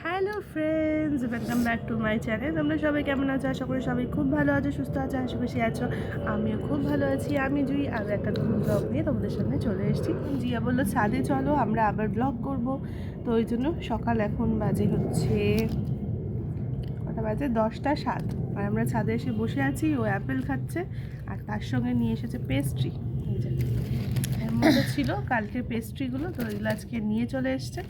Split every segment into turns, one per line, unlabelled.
Hello friends, welcome back to my channel. তোমরা সবাই কেমন আছো? আশা করি সবাই খুব ভালো আছো, সুস্থ আছো, হাসি আছো। আমিও খুব ভালো আছি। আমি জুই আর একটা নতুন ব্লগ নিয়ে তোমাদের সামনে চলে এসেছি। জিয়া বললো ছাদে চলো, আমরা আবার ব্লগ করব। তো ওই জন্য সকাল এখন বাজে হচ্ছে কটা বাজে 10টা 7, আর আমরা ছাদে এসে বসে আছি। ও অ্যাপেল খাচ্ছে আর তার সঙ্গে নিয়ে এসেছে পেস্ট্রি। এই যে এর মধ্যে ছিল কালকের পেস্ট্রিগুলো, তো এগুলো আজকে নিয়ে চলে এসছে।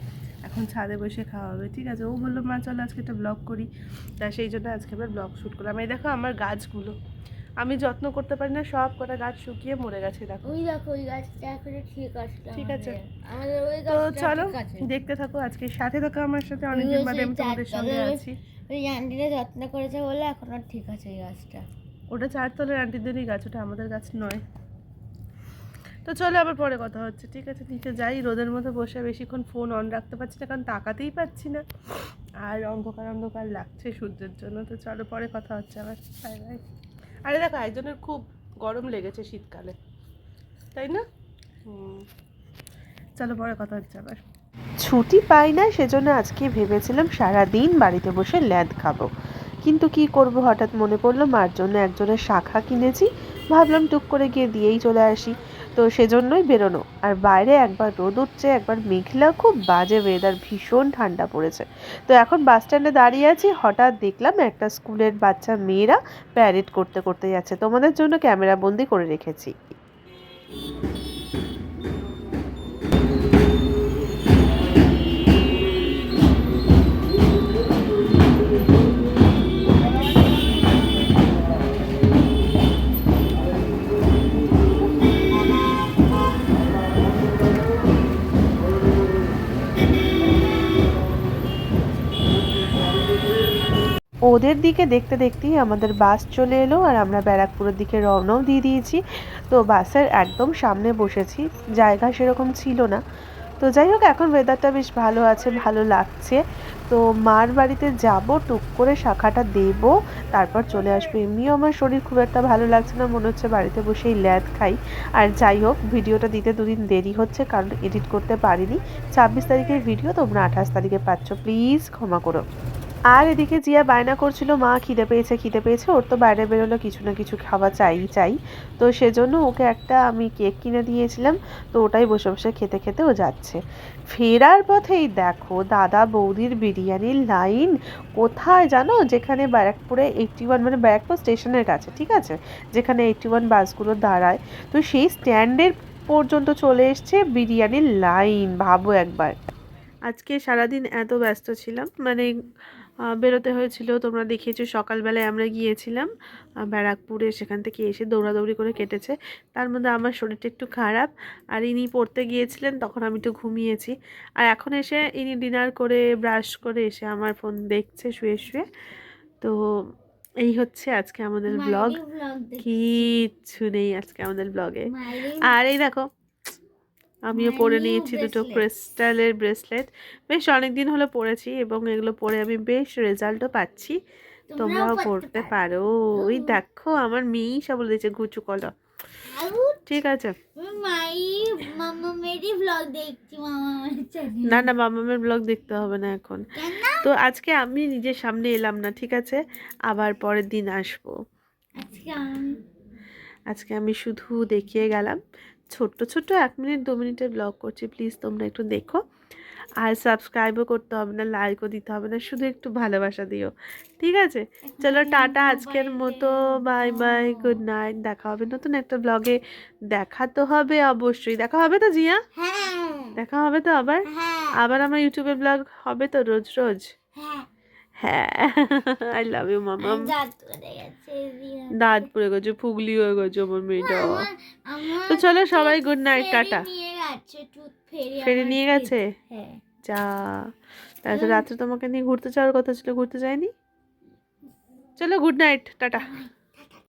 এখন ছাদে বসে খাওয়া হবে, ঠিক আছে। ও বললো মা চলো আজকে একটা ব্লগ করি, তা সেই জন্য আজকে আবার ব্লগ শ্যুট করলাম। এই দেখো আমার গাছগুলো, আমি যত্ন করতে পারি না, সব কটা গাছ শুকিয়ে মরে গেছে। দেখো
ওই দেখো ওই গাছটা এখনো ঠিক আছে।
ঠিক আছে,
আমাদের ওই
তো
গাছটা
চলো
ঠিক আছে।
দেখতে থাকো। আজকে সাথে থাকো আমার সাথে, অনেকদিন বাদে আমি তোমাদের সঙ্গে আছি।
ওই আন্টিরা যত্ন করেছে বলে এখনো ঠিক আছে এই গাছটা।
ওটা 4 তলার আন্টিদেরই গাছ, ওটা আমাদের গাছ নয়। তো চলো আবার পরে কথা হচ্ছে, ঠিক আছে। নিচে যাই, রোদের মধ্যে বসে বেশিক্ষণ ফোন অন রাখতে পারছি না, কারণ তাকাতেই পাচ্ছি না, আর অন্ধকার অন্ধকার লাগছে সূর্যের জন্য। তো চলো পরে কথা হচ্ছে আবার, বাই বাই। আরে দেখো একজনের খুব গরম লেগেছে শীতকালে, তাই না? চলো পরে কথা হচ্ছে আবার। ছুটি পাই না, সেজন্য আজকে ভেবেছিলাম সারাদিন বাড়িতে বসে ল্যাদ খাবো, কিন্তু কি করব, হঠাৎ মনে পড়লো মার জন্য একজনের শাখা কিনেছি, ভাবলাম টুক করে গিয়ে দিয়েই চলে আসি। তো সেজন্যই বেরোনো। আর বাইরে একবার রোদ উঠছে, একবার মেঘলা, খুব বাজে ওয়েদার, ভীষণ ঠান্ডা পড়েছে। তো এখন বাস স্ট্যান্ডে দাঁড়িয়ে আছি, হঠাৎ দেখলাম একটা স্কুলের বাচ্চা মেয়েরা প্যারেড করতে করতে যাচ্ছে। তোমাদের জন্য ক্যামেরা বন্দি করে রেখেছি। ওদের দিকে দেখতে দেখতেই আমাদের বাস চলে এলো, আর আমরা ব্যারাকপুরের দিকে রওনাও দিয়ে দিয়েছি। তো বাসের একদম সামনে বসেছি, জায়গা সেরকম ছিল না। তো যাই হোক, এখন ওয়েদারটা বেশ ভালো আছে, ভালো লাগছে। তো মার বাড়িতে যাব, টুক করে শাখাটা দেব, তারপর চলে আসবো। এমনিও আমার শরীর খুব একটা ভালো লাগছে না, মনে হচ্ছে বাড়িতে বসেই ল্যাদ খাই। আর যাই হোক, ভিডিওটা দিতে দুদিন দেরি হচ্ছে, কারণ এডিট করতে পারিনি। 26 তারিখের ভিডিও তোমরা 28 তারিখে পাচ্ছ, প্লিজ ক্ষমা করো। আর এদিকে জিয়া বায়না করছিল মা খিদে পেয়েছে খিদে পেয়েছে, ওর তো বাইরে বেরোলে কিছু না কিছু খাওয়া চাই। তো সেজন্য ওকে একটা আমি কেক কিনে দিয়েছিলাম, তো ওটাই বসে বসে খেতে খেতে ও যাচ্ছে। ফেরার পথেই দেখো দাদা বৌদির বিরিয়ানির লাইন। কোথায় জানো? যেখানে ব্যারাকপুরে 81, মানে ব্যারাকপুর স্টেশনের কাছে, ঠিক আছে, যেখানে 81 বাসগুলো দাঁড়ায়, তো সেই স্ট্যান্ডের পর্যন্ত চলে এসছে বিরিয়ানির লাইন, ভাবো একবার। আজকে সারাদিন এত ব্যস্ত ছিলাম, মানে বেরোতে হয়েছিল, তোমরা দেখিয়েছো সকালবেলায় আমরা গিয়েছিলাম ব্যারাকপুরে, সেখান থেকে এসে দৌড়াদৌড়ি করে কেটেছে। তার মধ্যে আমার শরীরটা একটু খারাপ, আর ইনি পড়তে গিয়েছিলেন, তখন আমি একটু ঘুমিয়েছি। আর এখন এসে ইনি ডিনার করে ব্রাশ করে এসে আমার ফোন দেখছে শুয়ে শুয়ে। তো এই হচ্ছে আজকে আমাদের ব্লগ। কিচ্ছু নেই আজকে আমাদের ব্লগে। আর এই দেখো আমিও পরে নিয়েছি দুটো ক্রিস্টালের ব্রেসলেট, বেশ অনেক দিন হলো পরেছি, এবং এগুলো পরে আমি বেশ রেজাল্টও পাচ্ছি। তোমরাও পড়তে পারো। ওই দেখো আমার মেয়েই সব বলে দিয়েছে ঘুচু কলো, ঠিক আছে। না না, মামামের ব্লগ দেখতে হবে না এখন। তো আজকে আমি নিজের সামনে এলাম না, ঠিক আছে, আবার পরের দিন আসবো। আজকে আমি শুধু দেখিয়ে গেলাম, ছোট্ট ছোট্ট 1 মিনিট 2 মিনিটের ব্লগ করছি, প্লিজ তোমরা একটু দেখো। আর সাবস্ক্রাইবও করতে হবে না, লাইকও দিতে হবে না, শুধু একটু ভালোবাসা দিও, ঠিক আছে। চলো টাটা আজকের মতো, বাই বাই, গুড নাইট। দেখা হবে নতুন একটা ব্লগে। দেখা তো হবে, অবশ্যই দেখা হবে তো জিয়া, দেখা হবে তো আবার। আবার আমার ইউটিউবে ব্লগ হবে তো রোজ রোজ। হ্যাঁ, আই লাভ ইউ মামাম। দাঁত পড়ে গেছে, ফুগলি হয়ে গেছে আমার মেয়েটা। তো চলো সবাই গুড নাইট, টাটা। ফেরে নিয়ে গেছে, যা। তাহলে রাত্রে তোমাকে নিয়ে ঘুরতে যাওয়ার কথা ছিল, ঘুরতে যায়নি। চলো গুড নাইট, টাটা।